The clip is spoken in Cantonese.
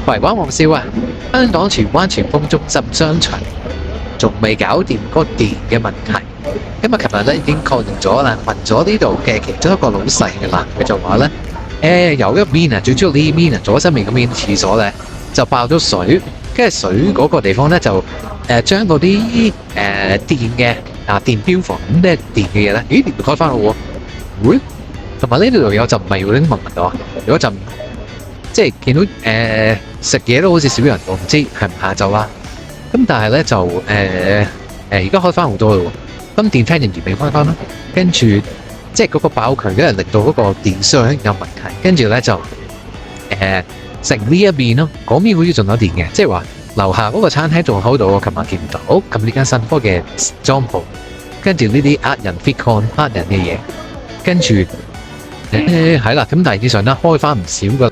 喂，玩玩笑啊！香港荃灣荃豐中心商場仲未搞掂嗰個電嘅問題。咁啊，琴日咧已經確認咗啦，問咗呢度嘅其中一個老細嘅啦，佢就話咧，有一邊啊，最主要呢邊啊，左側面嗰邊廁所咧就爆咗水，跟住水嗰個地方咧就將嗰啲電嘅電錶房咁咩電嘅嘢咧，咦，連開翻咯喎，會同埋呢度有陣味喎，你聞唔聞到啊？有陣即係見到食嘢都好似少人，我唔知係唔下晝啦。咁但係咧就而家開翻好多咯喎。咁電梯仍然未開翻啦，跟住即係嗰個爆渠咧，令到嗰個電箱有問題，跟住咧就成呢一邊咯，嗰邊好似仲有電嘅，即係話樓下嗰個餐廳仲開到，我琴晚見唔到。咁呢間新科嘅裝潢，跟住呢啲呃人 Bitcoin 呃人嘅嘢，跟住係啦，咁大致上咧開翻唔少噶。